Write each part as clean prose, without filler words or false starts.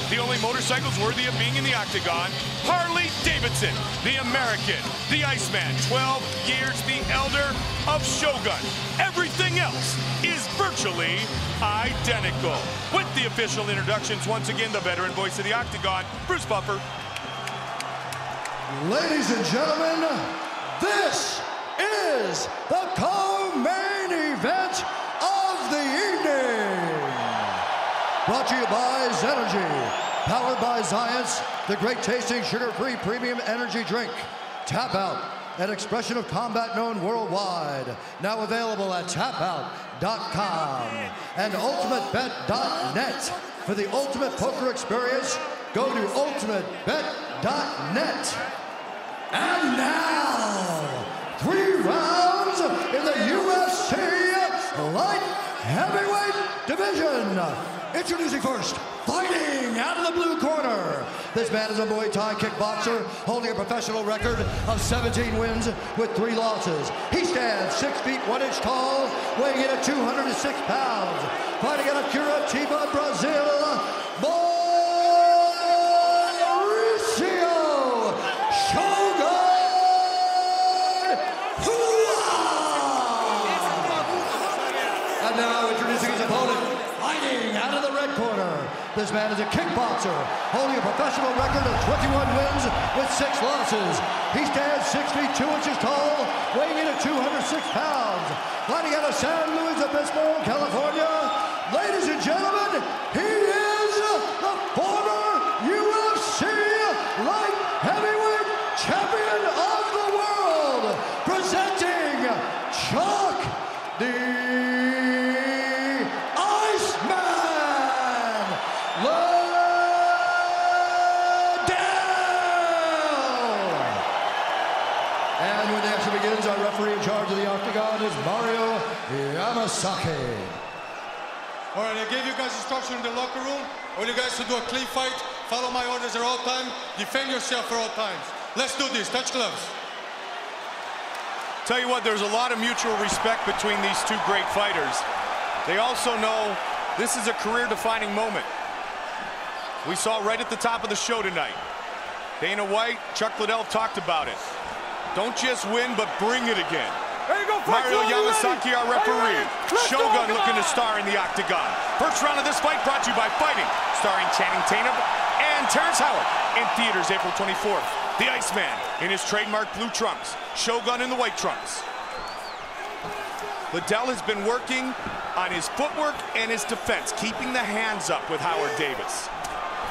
The only motorcycles worthy of being in the octagon, Harley Davidson, the American, the Iceman, 12 years the elder of Shogun. Everything else is virtually identical. With the official introductions, once again, the veteran voice of the octagon, Bruce Buffer. Ladies and gentlemen, this is the co-main event of the evening. Brought to you by Zenergy, powered by Zions, the great tasting sugar-free premium energy drink. Tap Out, an expression of combat known worldwide. Now available at tapout.com and ultimatebet.net. For the ultimate poker experience, go to ultimatebet.net. And now, 3 rounds in the UFC light heavyweight division. Introducing first, fighting out of the blue corner. This man is a Muay Thai kickboxer holding a professional record of 17 wins with 3 losses. He stands 6 feet 1 inch tall, weighing in at 206 pounds. Fighting out of Curitiba, Brazil, mauricio shogun. And now introducing his opponent, fighting out of the red corner. This man is a kickboxer, holding a professional record of 21 wins with 6 losses. He stands 6 feet 2 inches tall, weighing in at 206 pounds. Fighting out of San Luis Obispo, California. Ladies and gentlemen, he is the former UFC light heavyweight champion of the world, presenting Chuck the And when the action begins, our referee in charge of the octagon is Mario Yamasaki. All right, I gave you guys instruction in the locker room. I want you guys to do a clean fight. Follow my orders at all times. Defend yourself at all times. Let's do this. Touch gloves. Tell you what, there's a lot of mutual respect between these two great fighters. They also know this is a career-defining moment. We saw right at the top of the show tonight. Dana White, Chuck Liddell talked about it. Don't just win, but bring it again. Mario Yamasaki, our referee. Shogun looking to star in the octagon. First round of this fight brought to you by Fighting, starring Channing Tatum and Terrence Howard. In theaters April 24th. The Iceman in his trademark blue trunks. Shogun in the white trunks. Liddell has been working on his footwork and his defense, keeping the hands up with Howard Davis.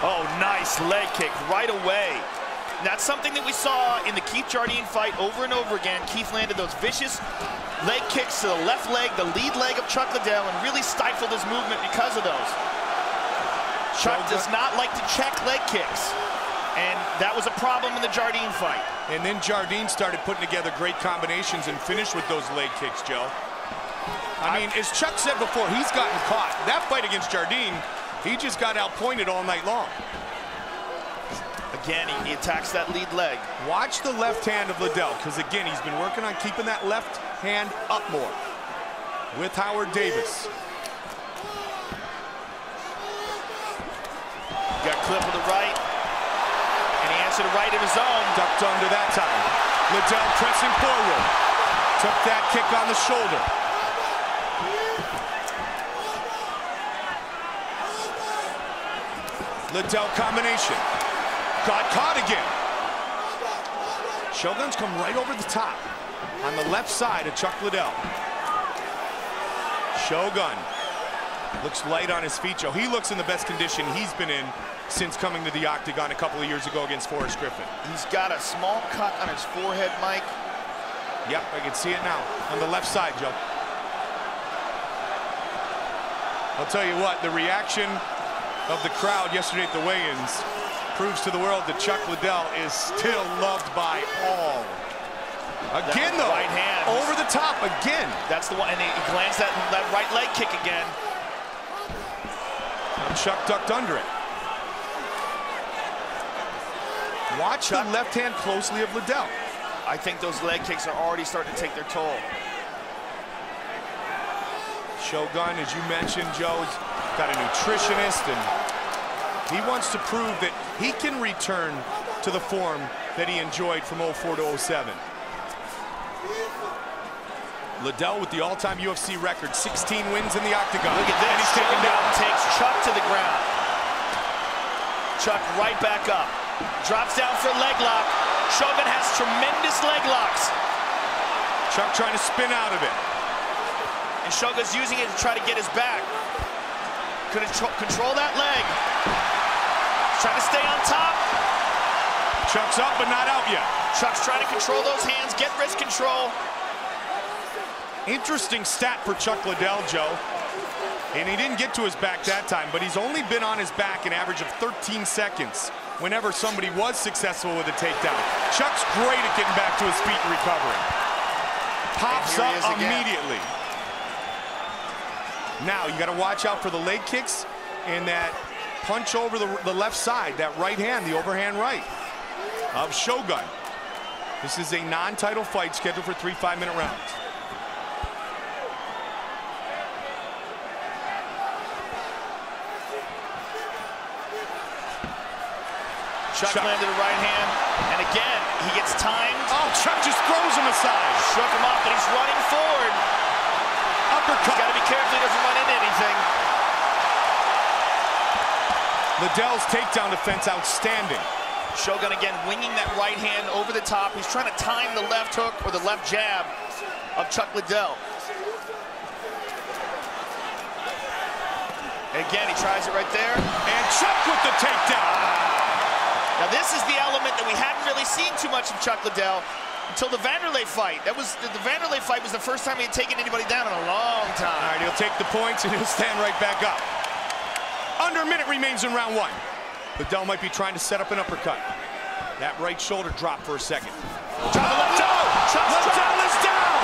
Oh, nice leg kick right away. That's something that we saw in the Keith Jardine fight over and over again. Keith landed those vicious leg kicks to the left leg, the lead leg of Chuck Liddell, and really stifled his movement because of those. Chuck does not like to check leg kicks, and that was a problem in the Jardine fight. And then Jardine started putting together great combinations and finished with those leg kicks, Joe. I mean, as Chuck said before, he's gotten caught. That fight against Jardine, he just got outpointed all night long. Again, he attacks that lead leg. Watch the left hand of Liddell, because again, he's been working on keeping that left hand up more with Howard Davis. Got clipped with the right, and he answered the right of his own. Ducked under that time. Liddell pressing forward. Took that kick on the shoulder. Liddell combination. Got caught again. Shogun's come right over the top on the left side of Chuck Liddell. Shogun looks light on his feet, Joe. He looks in the best condition he's been in since coming to the octagon a couple of years ago against Forrest Griffin. He's got a small cut on his forehead, Mike. Yep, I can see it now on the left side, Joe. I'll tell you what, the reaction of the crowd yesterday at the weigh-ins proves to the world that Chuck Liddell is still loved by all. Again, though, right hand over the top again. That's the one, and he glanced that right leg kick again. And Chuck ducked under it. Watch the left hand closely of Liddell. I think those leg kicks are already starting to take their toll. Shogun, as you mentioned, Joe, has got a nutritionist, and He wants to prove that he can return to the form that he enjoyed from 04 to 07. Liddell with the all-time UFC record, 16 wins in the octagon. Look at this. And he's taken down. Takes Chuck to the ground. Chuck right back up. Drops down for a leg lock. Shogun has tremendous leg locks. Chuck trying to spin out of it. And Shogun's using it to try to get his back. Could control that leg. Trying to stay on top. Chuck's up, but not out yet. Chuck's trying to control those hands, get wrist control. Interesting stat for Chuck Liddell, Joe. And he didn't get to his back that time, but he's only been on his back an average of 13 seconds whenever somebody was successful with a takedown. Chuck's great at getting back to his feet and recovering. Pops up immediately. Now, you got to watch out for the leg kicks and that punch over the left side, that right hand, the overhand right of Shogun. This is a non-title fight scheduled for 3 5-minute rounds. Chuck landed a right hand, and again, he gets timed. Oh, Chuck just throws him aside. Shook him off, but he's running forward. Uppercut. He's got to be careful he doesn't run into anything. Liddell's takedown defense outstanding. Shogun again winging that right hand over the top. He's trying to time the left hook or the left jab of Chuck Liddell. Again, he tries it right there. And Chuck with the takedown. Now this is the element that we hadn't really seen too much of Chuck Liddell until the Vanderlei fight. The Vanderlei fight was the first time he had taken anybody down in a long time. All right, he'll take the points and he'll stand right back up. Under a minute remains in round one. Liddell might be trying to set up an uppercut. That right shoulder dropped for a second. Liddell is down.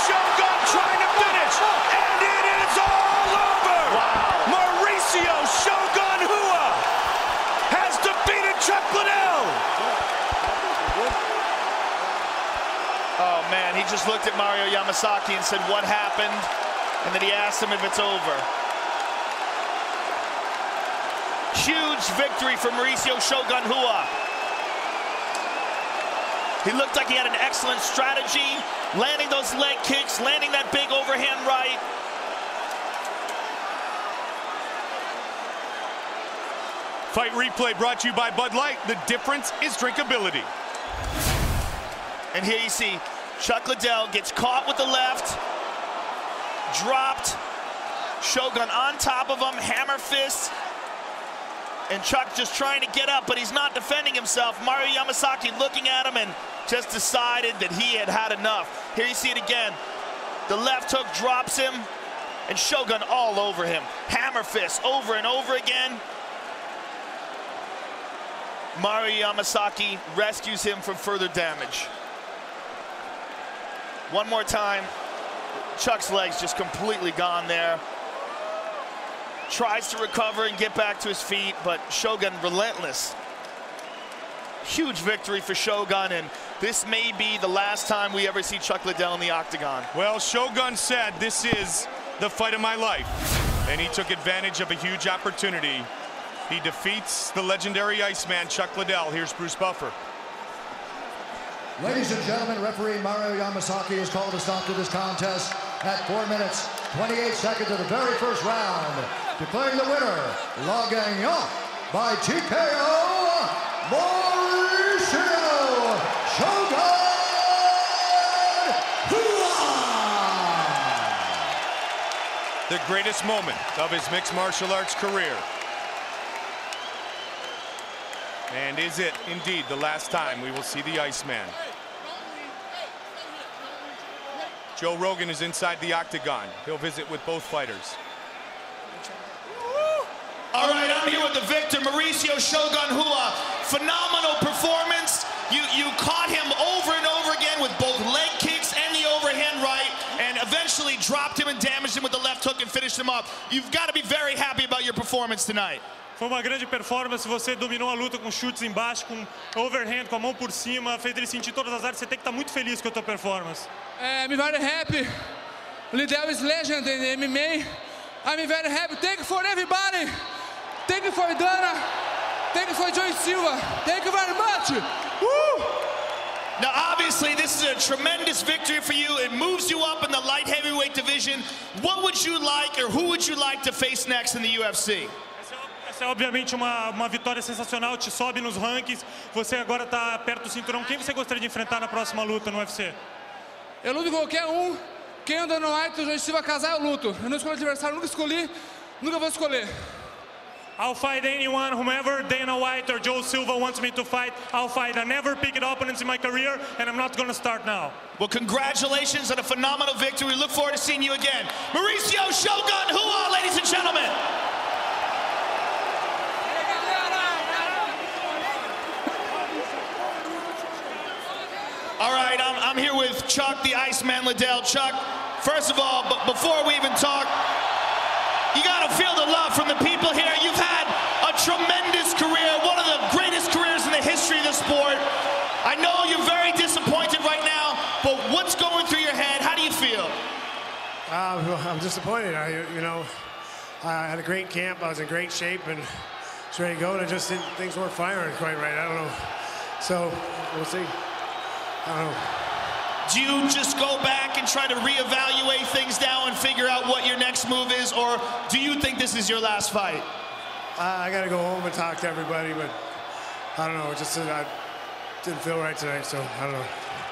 Shogun trying to finish, and it is all over. Wow. Mauricio Shogun Hua has defeated Chuck Liddell. Oh man, he just looked at Mario Yamasaki and said, "What happened?" And then he asked him if it's over. Huge victory for Mauricio Shogun Hua. He looked like he had an excellent strategy, landing those leg kicks, landing that big overhand right. Fight replay brought to you by Bud Light. The difference is drinkability. And here you see Chuck Liddell gets caught with the left, dropped, Shogun on top of him, hammer fist, and Chuck just trying to get up, but he's not defending himself. Mario Yamasaki looking at him and just decided that he had had enough. Here you see it again. The left hook drops him, and Shogun all over him. Hammer fist over and over again. Mario Yamasaki rescues him from further damage. One more time. Chuck's legs just completely gone there. Tries to recover and get back to his feet, but Shogun relentless. Huge victory for Shogun, and this may be the last time we ever see Chuck Liddell in the octagon. Well, Shogun said, "This is the fight of my life," and he took advantage of a huge opportunity. He defeats the legendary Iceman, Chuck Liddell. Here's Bruce Buffer. Ladies and gentlemen, referee Mario Yamasaki has called a stop to this contest at 4 minutes, 28 seconds of the very first round, declaring the winner, la gagnant by TKO, Mauricio Shogun Hua! The greatest moment of his mixed martial arts career. And is it indeed the last time we will see the Iceman? Joe Rogan is inside the octagon. He'll visit with both fighters. All right, I'm here with the victor, Mauricio Shogun Hua. Phenomenal performance. You caught him over and over again with both leg kicks and the overhand right, and eventually dropped him and damaged him with the left hook and finished him up. You've got to be very happy about your performance tonight. Foi uma grande performance, você dominou a luta com chutes embaixo, com overhand, com a mão por cima, fez ele sentir todas as áreas, você tem que estar muito feliz com a tua performance. I'm very happy. Liddell is legend in MMA. I'm very happy. Thank you for everybody. Thank you for Dana. Thank you for Joey Silva. Thank you very much. Woo! Now, obviously, this is a tremendous victory for you. It moves you up in the light heavyweight division. What would you like, or who would you like to face next in the UFC? Essa é obviamente uma vitória sensacional, te sobe nos rankings. Você agora está perto do cinturão. Quem você gostaria de enfrentar na próxima luta no UFC? Eu luto com qualquer um. Quem anda no White, o Joey Silva casar, eu luto. Eu não escolho adversário, nunca escolhi, nunca vou escolher. I'll fight anyone, whomever Dana White or Joe Silva wants me to fight, I'll fight. I never picked opponents in my career, and I'm not going to start now. Well, congratulations on a phenomenal victory. We look forward to seeing you again. Mauricio Shogun Hua, ladies and gentlemen. All right, I'm here with Chuck, the Iceman Liddell. Chuck, first of all, before we even talk, you gotta feel the love from the people here. You've had a tremendous career, one of the greatest careers in the history of the sport. I know you're very disappointed right now, but what's going through your head? How do you feel? I'm disappointed. I had a great camp. I was in great shape and was ready to go, and I just didn't, things weren't firing quite right. I don't know. So we'll see. I don't know. Do you just go back and try to reevaluate things now and figure out what your next move is, or do you think this is your last fight? I got to go home and talk to everybody, but I don't know. It just I didn't feel right tonight, so I don't know.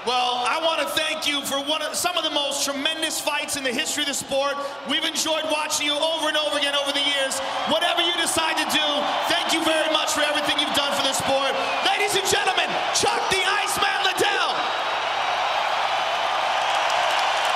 Well, I want to thank you for some of the most tremendous fights in the history of the sport. We've enjoyed watching you over and over again over the years. Whatever you decide to do, thank you very much for everything.